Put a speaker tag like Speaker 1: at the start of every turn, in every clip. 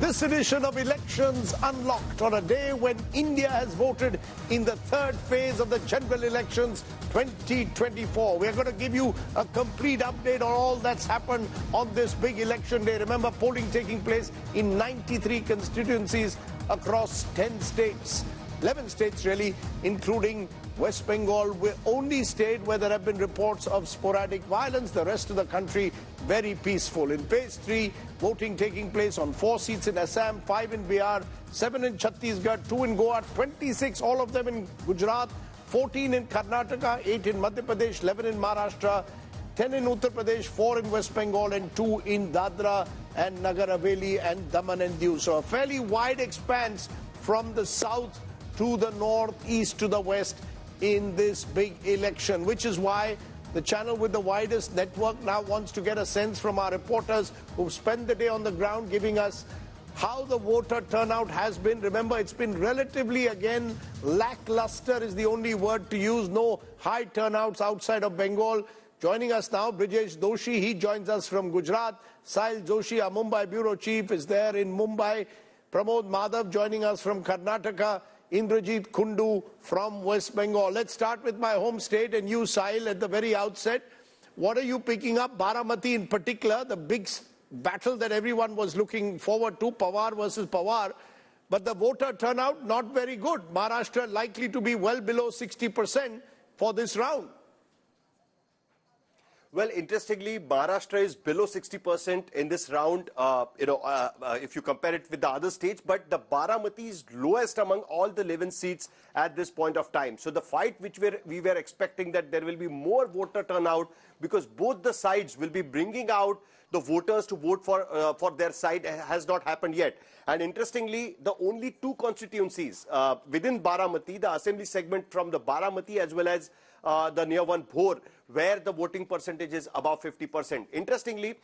Speaker 1: This edition of Elections Unlocked on a day when India has voted in the third phase of the general elections 2024. We're going to give you a complete update on all that's happened on this big election day. Remember, polling taking place in 93 constituencies across 10 states. 11 states really, including West Bengal, the only state where there have been reports of sporadic violence. The rest of the country very peaceful. In phase 3, voting taking place on 4 seats in Assam, 5 in Bihar, 7 in Chhattisgarh, 2 in Goa, 26, all of them in Gujarat, 14 in Karnataka, 8 in Madhya Pradesh, 11 in Maharashtra, 10 in Uttar Pradesh, 4 in West Bengal, and 2 in Dadra and Nagar Haveli and Daman and Diu. So a fairly wide expanse from the south to the north, east to the west in this big election, which is why the channel with the widest network now wants to get a sense from our reporters who've spent the day on the ground giving us how the voter turnout has been. Remember, it's been relatively, again, lackluster is the only word to use. No high turnouts outside of Bengal. Joining us now, Brijesh Doshi. He joins us from Gujarat. Sahil Joshi, our Mumbai bureau chief, is there in Mumbai. Pramod Madhav joining us from Karnataka. Indrajit Kundu from West Bengal. Let's start with my home state and you, Sahil, at the very outset. What are you picking up? Baramati in particular, the big battle that everyone was looking forward to, Pawar versus Pawar. But the voter turnout, not very good. Maharashtra likely to be well below 60% for this round.
Speaker 2: Well, interestingly, Maharashtra is below 60% in this round, if you compare it with the other states. But the Baramati is lowest among all the 11 seats at this point of time. So the fight which we were expecting that there will be more voter turnout because both the sides will be bringing out the voters to vote for their side has not happened yet. And interestingly, the only 2 constituencies within Baramati, the assembly segment from the Baramati as well as the near one Bhor, where the voting percentage is above 50%. Interestingly,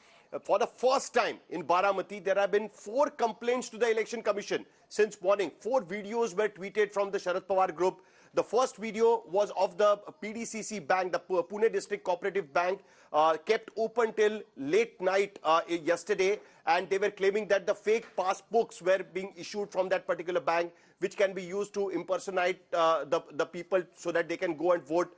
Speaker 2: for the first time in Baramati, there have been 4 complaints to the Election Commission since morning. 4 videos were tweeted from the Sharad Pawar group. The first video was of the PDCC bank, the Pune District Cooperative Bank, kept open till late night yesterday, and they were claiming that the fake passbooks were being issued from that particular bank, which can be used to impersonate the people so that they can go and vote,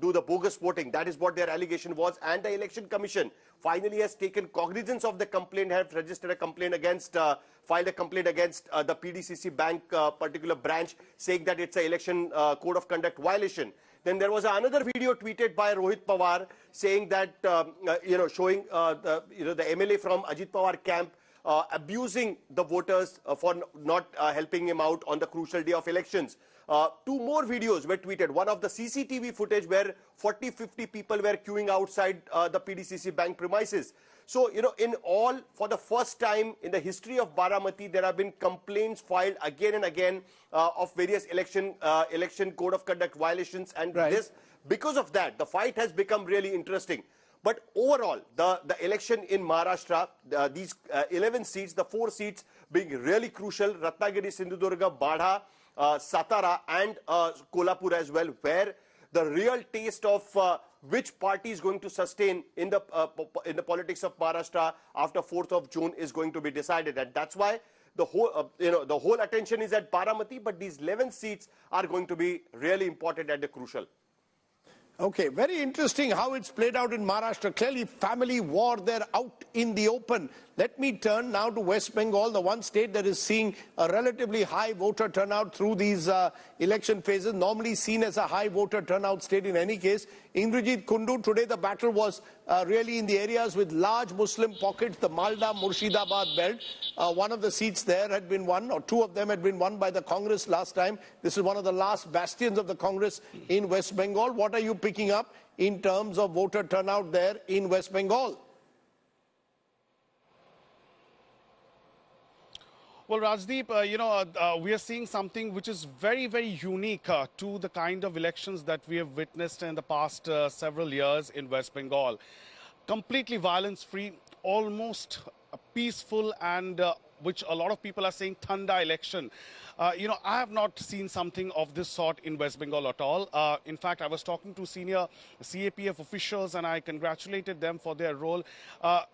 Speaker 2: do the bogus voting. That is what their allegation was. And the Election Commission finally has taken cognizance of the complaint, have registered a complaint against, filed a complaint against the PDCC bank particular branch, saying that it's an election code of conduct violation. Then there was another video tweeted by Rohit Pawar saying that, showing the MLA from Ajit Pawar camp abusing the voters for not helping him out on the crucial day of elections. 2 more videos were tweeted. One of the CCTV footage where 40-50 people were queuing outside the PDCC bank premises. So, in all, for the first time in the history of Baramati, there have been complaints filed again and again of various election code of conduct violations. And this, because of that, the fight has become really interesting. But overall, the election in Maharashtra, these 11 seats, the 4 seats being really crucial, Ratnagiri, Sindhudurga, Badha, Satara and Kolhapur as well, where the real taste of which party is going to sustain in the politics of Maharashtra after 4th of June is going to be decided. And that's why the whole attention is at Baramati, but these 11 seats are going to be really important and crucial.
Speaker 1: Okay, very interesting how it's played out in Maharashtra. Clearly, family war there out in the open. Let me turn now to West Bengal, the one state that is seeing a relatively high voter turnout through these election phases, normally seen as a high voter turnout state in any case. Indrajit Kundu, today the battle was really in the areas with large Muslim pockets, the Malda Murshidabad belt. One of the seats there had been won, or 2 of them had been won by the Congress last time. This is one of the last bastions of the Congress in West Bengal. What are you picking up in terms of voter turnout there in West Bengal?
Speaker 3: Well, Rajdeep, we are seeing something which is very, very unique to the kind of elections that we have witnessed in the past several years in West Bengal. Completely violence-free, almost peaceful and which a lot of people are saying Thanda election. You know, I have not seen something of this sort in West Bengal at all. In fact, I was talking to senior CAPF officials and I congratulated them for their role.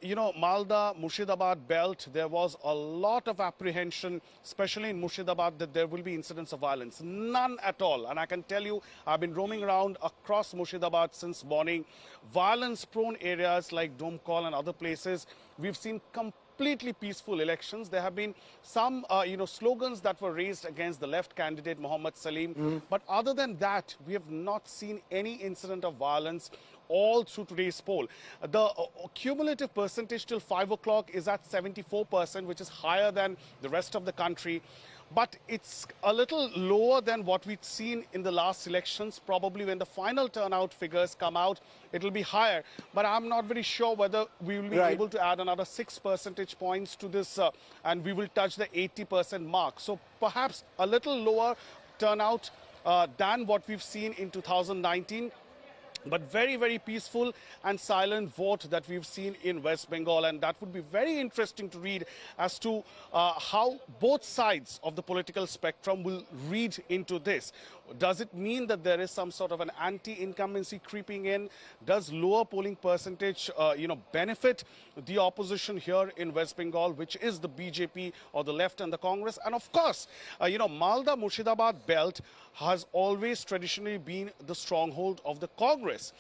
Speaker 3: You know, Malda, Murshidabad belt, there was a lot of apprehension, especially in Murshidabad, that there will be incidents of violence. None at all. And I can tell you, I've been roaming around across Murshidabad since morning. Violence-prone areas like Domkol and other places, we've seen completely peaceful elections. There have been some, you know, slogans that were raised against the left candidate, Mohammad Salim. But other than that, we have not seen any incident of violence all through today's poll. The cumulative percentage till 5 o'clock is at 74%, which is higher than the rest of the country. But it's a little lower than what we'd seen in the last elections. Probably when the final turnout figures come out, it'll be higher. But I'm not very sure whether we will be able to add another 6 percentage points to this and we will touch the 80% mark. So perhaps a little lower turnout than what we've seen in 2019. But very, very peaceful and silent vote that we've seen in West Bengal. And that would be very interesting to read as to how both sides of the political spectrum will read into this. Does it mean that there is some sort of an anti-incumbency creeping in? Does lower polling percentage, you know, benefit the opposition here in West Bengal, which is the BJP or the left and the Congress? And of course, you know, Malda Murshidabad belt has always traditionally been the stronghold of the Congress.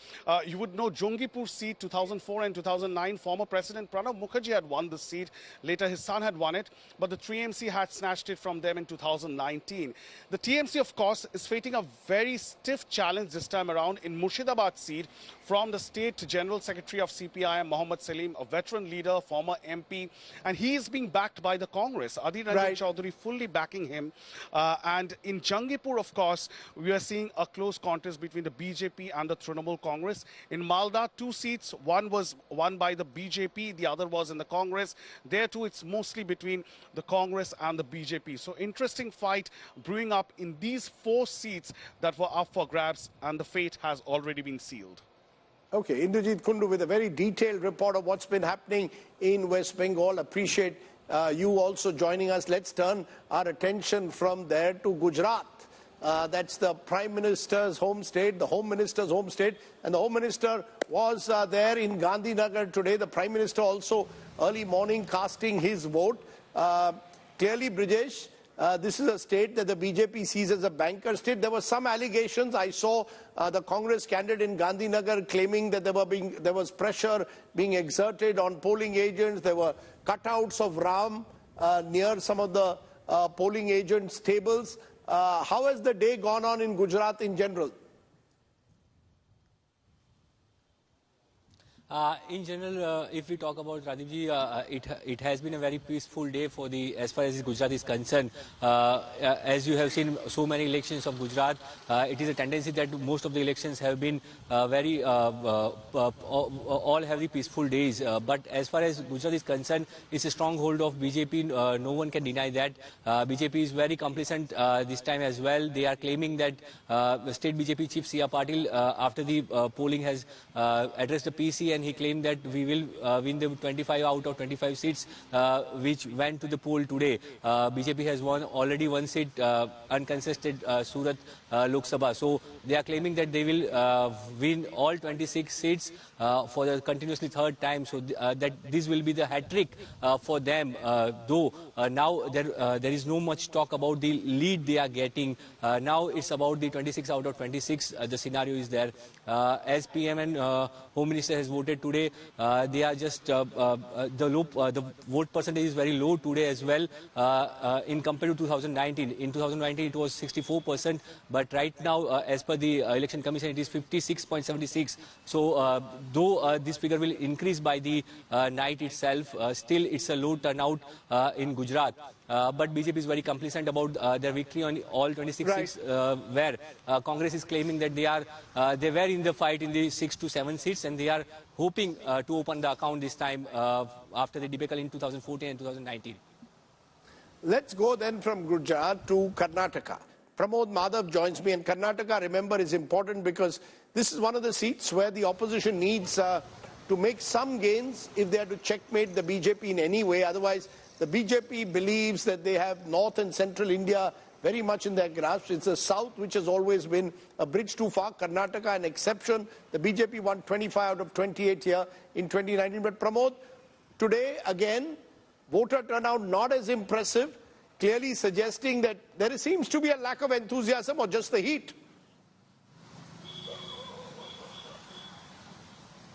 Speaker 3: You would know Jangipur seat 2004 and 2009, former President Pranab Mukherjee had won the seat. Later his son had won it, but the TMC had snatched it from them in 2019. The TMC, of course, is facing a very stiff challenge this time around in Murshidabad seat from the State General Secretary of CPIM, Mohammad Salim, a veteran leader, former MP, and he is being backed by the Congress. Adil Ranjan Chaudhary fully backing him. And in Jangipur, of course, we are seeing a close contest between the BJP and the Trinamool Congress. In Malda, 2 seats, one was won by the BJP, the other was in the Congress. There too, it's mostly between the Congress and the BJP. So interesting fight brewing up in these 4 seats that were up for grabs, and the fate has already been sealed.
Speaker 1: Okay, Indrajit Kundu with a very detailed report of what's been happening in West Bengal. Appreciate you also joining us. Let's turn our attention from there to Gujarat. That's the Prime Minister's home state, the Home Minister's home state. And the Home Minister was there in Gandhinagar today. The Prime Minister also early morning casting his vote. Clearly, Brijesh, this is a state that the BJP sees as a banker state. There were some allegations. I saw the Congress candidate in Gandhinagar claiming that there was pressure being exerted on polling agents. There were cutouts of Ram near some of the polling agents' tables. How has the day gone on in Gujarat in general?
Speaker 4: In general, if we talk about Rajdeep, it has been a very peaceful day for as far as Gujarat is concerned. As you have seen so many elections of Gujarat, it is a tendency that most of the elections have been all have the peaceful days. But as far as Gujarat is concerned, it's a stronghold of BJP. No one can deny that. BJP is very complacent this time as well. They are claiming that the state BJP chief C.R. Patil, after the polling, has addressed the PC, and he claimed that we will win the 25 out of 25 seats which went to the poll today. BJP has already won seat uncontested Surat Lok Sabha. So they are claiming that they will win all 26 seats for the continuously 3rd time. So that this will be the hat-trick for them. Though now there is no much talk about the lead they are getting. Now it's about the 26 out of 26. The scenario is there. As PM and Home Minister has voted today, they are just the vote percentage is very low today as well in compared to 2019. In 2019 it was 64%, but right now as per the Election Commission it is 56.76. So though this figure will increase by the night itself, still it's a low turnout in Gujarat. But BJP is very complacent about their victory on all 26 seats, where Congress is claiming that they were in the fight in the 6 to 7 seats, and they are hoping to open the account this time after the debacle in 2014 and 2019.
Speaker 1: Let's go then from Gujarat to Karnataka. Pramod Madhav joins me, and Karnataka, remember, is important because this is one of the seats where the opposition needs to make some gains if they are to checkmate the BJP in any way. Otherwise, The BJP believes that they have North and Central India very much in their grasp. It's the South which has always been a bridge too far. Karnataka an exception. The BJP won 25 out of 28 here in 2019. But Pramod, today again, voter turnout not as impressive, clearly suggesting that there seems to be a lack of enthusiasm or just the heat.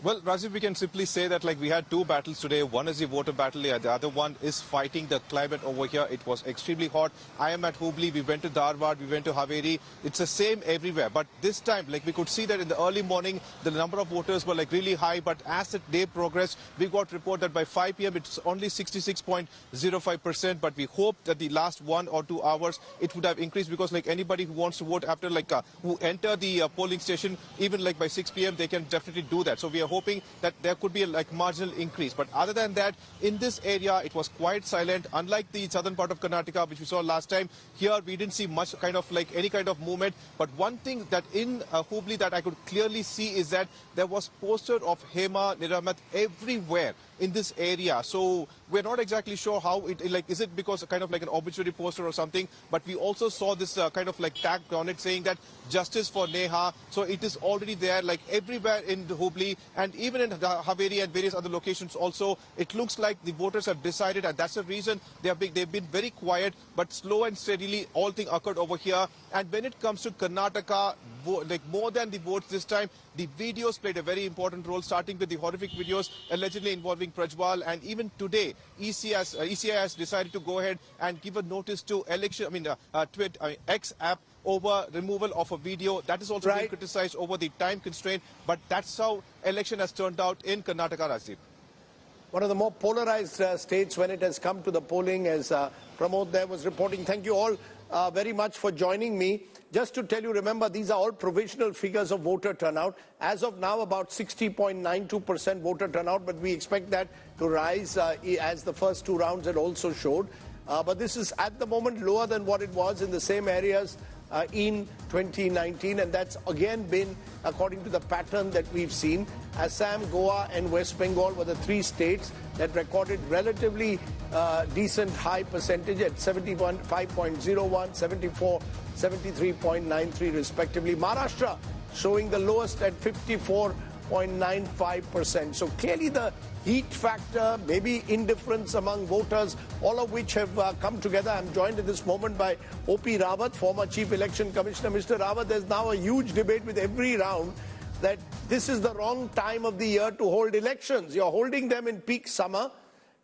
Speaker 5: Well, Rajdeep, we can simply say that we had two battles today. One is the voter battle, the other one is fighting the climate over here. It was extremely hot. I am at Hubli, we went to Dharwad, we went to Haveri. It's the same everywhere. But this time, we could see that in the early morning, the number of voters were really high. But as the day progressed, we got report that by 5 p.m. it's only 66.05%. But we hope that the last 1 or 2 hours, it would have increased because anybody who wants to vote after who enter the polling station, even by 6 p.m., they can definitely do that. So we are hoping that there could be a marginal increase. But other than that, in this area, it was quite silent. Unlike the southern part of Karnataka, which we saw last time, here we didn't see much any kind of movement. But one thing that in Hubli that I could clearly see is that there was poster of Hema Niramat everywhere in this area. So we're not exactly sure how it, is it because an obituary poster or something, but we also saw this tag on it saying that justice for Neha. So it is already there everywhere in the Hubli and even in Haveri and various other locations also. It looks like the voters have decided, and that's the reason they've been very quiet, but slow and steadily all things occurred over here. And when it comes to Karnataka, more than the votes this time, the videos played a very important role, starting with the horrific videos allegedly involving Prajwal. And even today, ECI has decided to go ahead and give a notice to X app over removal of a video. That is also being criticized over the time constraint. But that's how election has turned out in Karnataka, Rajdeep.
Speaker 1: One of the more polarized states when it has come to the polling, as Pramod there was reporting. Thank you all very much for joining me. Just to tell you, remember, these are all provisional figures of voter turnout. As of now, about 60.92% voter turnout, but we expect that to rise as the first two rounds had also showed. But this is at the moment lower than what it was in the same areas in 2019, and that's again been according to the pattern that we've seen. Assam, Goa and West Bengal were the three states that recorded relatively decent high percentage at 75.01, 74, 73.93 respectively. Maharashtra showing the lowest at 54.95%. So clearly the heat factor, maybe indifference among voters, all of which have come together. I'm joined at this moment by O.P. Rawat, former Chief Election Commissioner. Mr. Rawat, there's now a huge debate with every round that this is the wrong time of the year to hold elections. You're holding them in peak summer,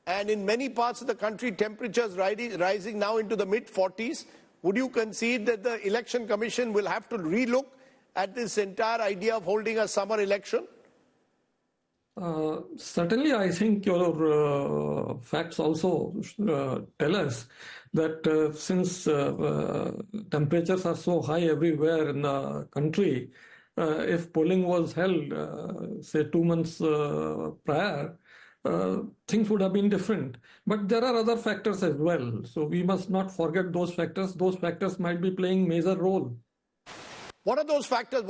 Speaker 1: and in many parts of the country, temperatures rising now into the mid-40s. Would you concede that the Election Commission will have to relook at this entire idea of holding a summer election?
Speaker 6: Certainly, I think your facts also tell us that since temperatures are so high everywhere in the country, if polling was held, say 2 months prior, things would have been different. But there are other factors as well. So we must not forget those factors. Those factors might be playing major role.
Speaker 1: What are those factors?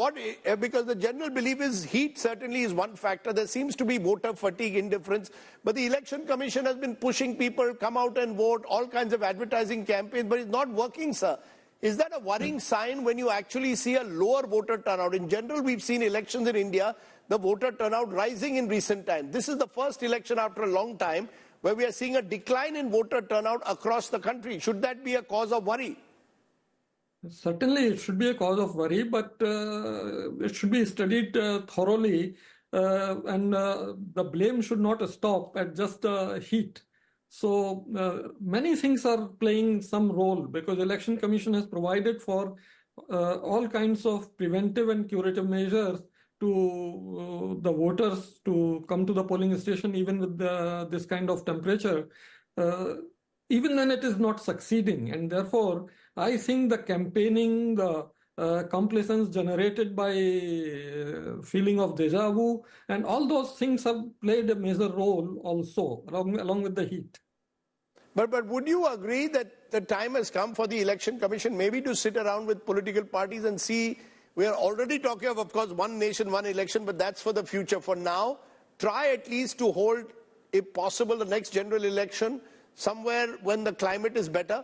Speaker 1: Because the general belief is heat certainly is one factor. There seems to be voter fatigue, indifference. But the Election Commission has been pushing people, come out and vote, all kinds of advertising campaigns, but it's not working, sir. Is that a worrying sign when you actually see a lower voter turnout? In general, we've seen elections in India, the voter turnout rising in recent times. This is the first election after a long time where we are seeing a decline in voter turnout across the country. Should that be a cause of worry?
Speaker 6: Certainly, it should be a cause of worry, but it should be studied thoroughly, and the blame should not stop at just heat. So many things are playing some role because Election Commission has provided for all kinds of preventive and curative measures to the voters to come to the polling station even with this kind of temperature, even when it is not succeeding. And therefore, I think the campaigning, the complacence generated by feeling of deja vu, and all those things have played a major role also, along with the heat.
Speaker 1: But would you agree that the time has come for the Election Commission maybe to sit around with political parties and see, we are already talking of course, one nation, one election, but that's for the future. For now, try at least to hold, if possible, the next general election somewhere when the climate is better?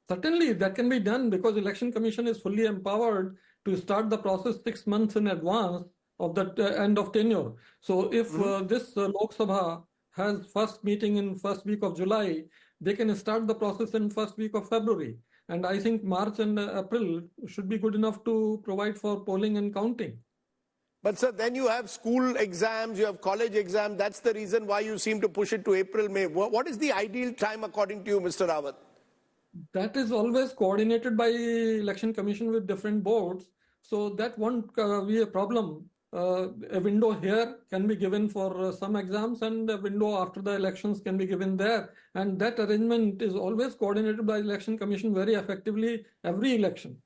Speaker 6: Certainly, that can be done because Election Commission is fully empowered to start the process 6 months in advance of the end of tenure. So if this Lok Sabha has first meeting in first week of July, they can start the process in first week of February. And I think March and April should be good enough to provide for polling and counting.
Speaker 1: But sir, then you have school exams, you have college exams. That's the reason why you seem to push it to April, May. What is the ideal time according to you, Mr. Rawat?
Speaker 6: That is always coordinated by Election Commission with different boards. So that won't be a problem. A window here can be given for some exams and a window after the elections can be given there. And that arrangement is always coordinated by Election Commission very effectively every election.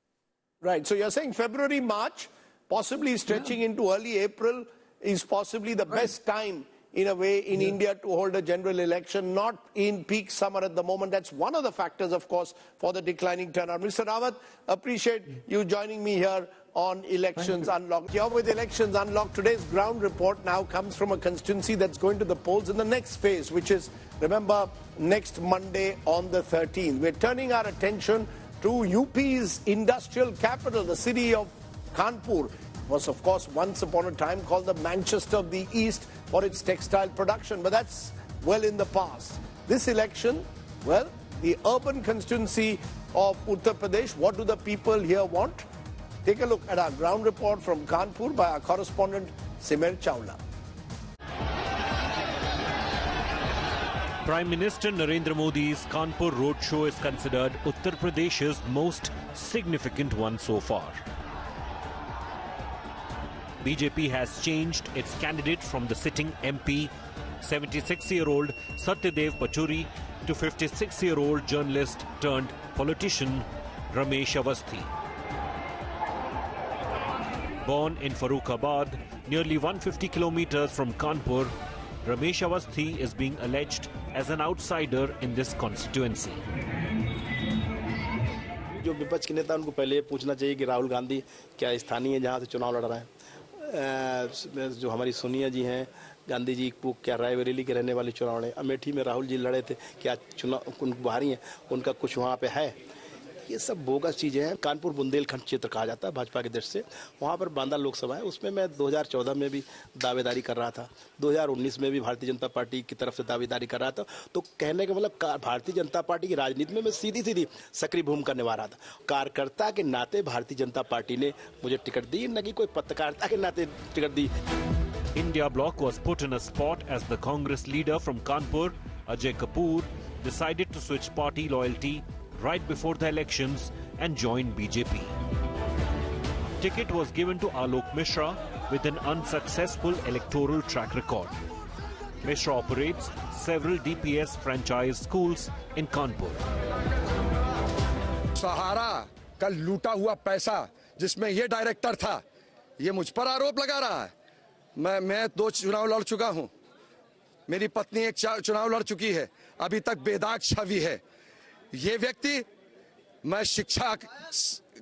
Speaker 1: Right. So you're saying February, March, possibly stretching into early April is possibly the best time in a way in India to hold a general election, not in peak summer at the moment. That's one of the factors, of course, for the declining turnout. Mr. Rawat, appreciate you joining me here on Elections Unlocked. Here with Elections Unlocked, today's ground report now comes from a constituency that's going to the polls in the next phase, which is, remember, next Monday on the 13th. We're turning our attention to UP's industrial capital, the city of Kanpur. Was, of course, once upon a time called the Manchester of the East for its textile production, but that's well in the past. This election, well, the urban constituency of Uttar Pradesh, what do the people here want? Take a look at our ground report from Kanpur by our correspondent Simer Chawla.
Speaker 7: Prime Minister Narendra Modi's Kanpur roadshow is considered Uttar Pradesh's most significant one so far. BJP has changed its candidate from the sitting MP, 76-year-old Satyadev Pachuri, to 56-year-old journalist turned politician Ramesh Awasthi. Born in Farrukhabad, nearly 150 kilometers from Kanpur, Ramesh Awasthi is being alleged as an outsider in this constituency.
Speaker 8: जो विपक्ष के नेता उनको पहले पूछना चाहिए कि राहुल गांधी क्या स्थानीय जहां से चुनाव लड़ रहे हैं, जो हमारी सोनिया जी हैं, गांधी जी को क्या रायबरेली के रहने वाले चुनाव लड़े, अमेठी में राहुल जी लड़े थे, क्या चुनाव उन बाहरी हैं, उनका कुछ वहाँ पे है, ये सब बोगस चीज़ें हैं। कानपुर बुंदेलखंड क्षेत्र कहा जाता है भाजपा के दृष्टि से, वहाँ पर बांदा लोकसभा है, उसमें मैं 2014 में भी दावेदारी कर रहा था, 2019 में भी भारतीय जनता पार्टी की तरफ से दावेदारी कर रहा था। तो कहने का मतलब भारतीय जनता पार्टी की राजनीति में मैं सीधी सीधी सक्रिय भूमिका निभा रहा था। कार्यकर्ता के नाते भारतीय जनता पार्टी ने मुझे टिकट दी, न कि कोई पत्रकारिता के नाते ticket the.
Speaker 7: India bloc was put in a spot as the Congress leader from Kanpur, Ajay Kapoor, decided to switch party loyalty right before the elections and join BJP. Ticket was given to Alok Mishra with an unsuccessful electoral track record. Mishra operates several DPS franchise schools in Kanpur.
Speaker 9: सहारा का लूटा हुआ पैसा जिसमें ये director था, ये मुझ पर आरोप लगा रहा है। मैं 2 चुनाव लड़ चुका हूं, मेरी पत्नी 1 चुनाव लड़ चुकी है, अभी तक बेदाग छवि है। ये व्यक्ति, मैं शिक्षा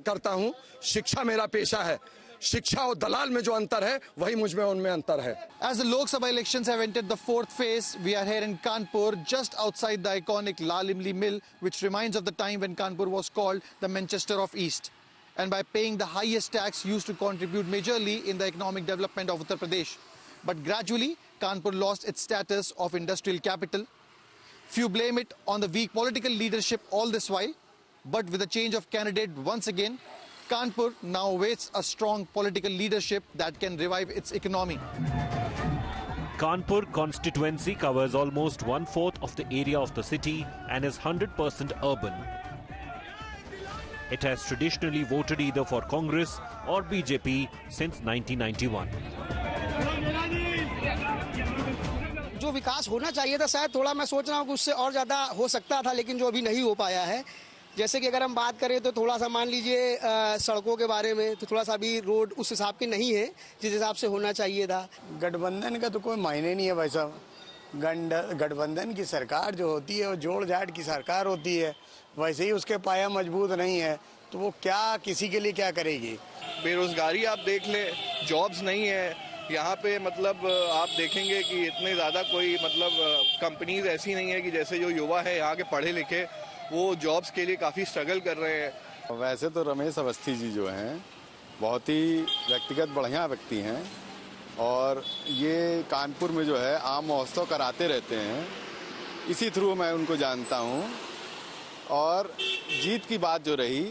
Speaker 9: करता हूं, शिक्षा मेरा पेशा है, शिक्षा और दलाल में जो अंतर है वही मुझ में उनमें अंतर है।
Speaker 10: As the Lok Sabha elections have entered the 4th phase, we are here in Kanpur, just outside the iconic Lal Imli Mill, which reminds of the time when Kanpur was called the Manchester of East, and by paying the highest tax used to contribute majorly in the economic development of Uttar Pradesh. But gradually, Kanpur lost its status of industrial capital. Few blame it on the weak political leadership all this while, but with a change of candidate once again, Kanpur now awaits a strong political leadership that can revive its economy.
Speaker 7: Kanpur constituency covers almost 1/4 of the area of the city and is 100% urban. It has traditionally voted either for Congress or BJP since 1991.
Speaker 11: जो विकास होना चाहिए था शायद थोड़ा मैं सोच रहा हूँ कि उससे और ज़्यादा हो सकता था, लेकिन जो अभी नहीं हो पाया है, जैसे कि अगर हम बात करें तो थोड़ा सा मान लीजिए सड़कों के बारे में, तो थोड़ा सा भी रोड उस हिसाब के नहीं है जिस हिसाब से होना चाहिए था।
Speaker 12: गठबंधन का तो कोई मायने नहीं है भाई साहब। गठबंधन की सरकार जो होती है वो जोड़ जाट की सरकार होती है, वैसे ही उसके पाया मजबूत नहीं है तो वो क्या किसी के लिए क्या करेगी।
Speaker 13: बेरोजगारी आप देख ले, जॉब्स नहीं है, यहाँ पे मतलब आप देखेंगे कि इतने ज़्यादा कोई मतलब कंपनीज ऐसी नहीं है कि जैसे जो युवा है यहाँ के पढ़े लिखे वो जॉब्स के लिए काफ़ी स्ट्रगल कर रहे हैं।
Speaker 14: वैसे तो रमेश अवस्थी जी जो हैं बहुत ही व्यक्तिगत बढ़िया व्यक्ति हैं और ये कानपुर में जो है आम महोत्सव कराते रहते हैं, इसी थ्रू मैं उनको जानता हूँ। और जीत की बात जो रही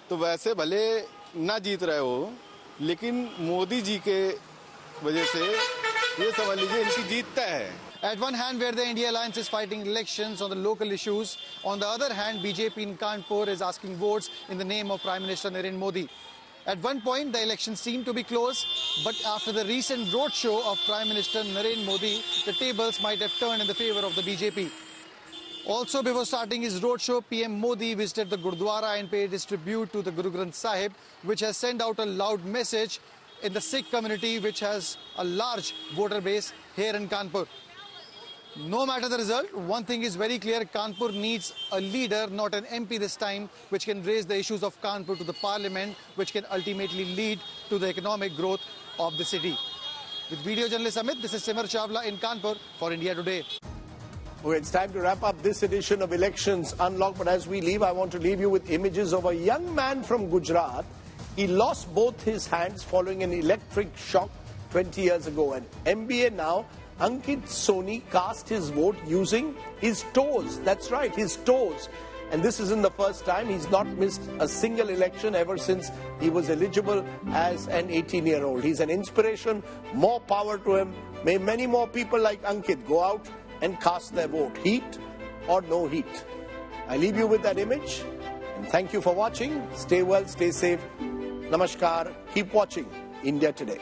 Speaker 14: तो वैसे भले ना जीत रहे हो लेकिन मोदी जी के वजह से ये समझ लीजिए इनकी जीत तय है।
Speaker 10: At one hand, where the India Alliance is fighting elections on the local issues, on the other hand, BJP in Kanpur is asking votes in the name of Prime Minister Narendra Modi. At one point, the elections seemed to be close, but after the recent roadshow of Prime Minister Narendra Modi, the tables might have turned in the favor of the BJP. Also, before starting his roadshow, PM Modi visited the Gurdwara and paid his tribute to the Guru Granth Sahib, which has sent out a loud message in the Sikh community, which has a large voter base here in Kanpur. No matter the result, one thing is very clear: Kanpur needs a leader, not an MP this time, which can raise the issues of Kanpur to the parliament, which can ultimately lead to the economic growth of the city. With video journalist Amit, this is Simar Chawla in Kanpur for India Today.
Speaker 1: Okay, it's time to wrap up this edition of Elections Unlocked, but as we leave, I want to leave you with images of a young man from Gujarat. He lost both his hands following an electric shock 20 years ago. And MBA now, Ankit Soni cast his vote using his toes. That's right, his toes. And this isn't the first time. He's not missed a single election ever since he was eligible as an 18-year-old. He's an inspiration. More power to him. May many more people like Ankit go out and cast their vote. Heat or no heat. I leave you with that image. And thank you for watching. Stay well, stay safe. Namaskar. Keep watching India Today.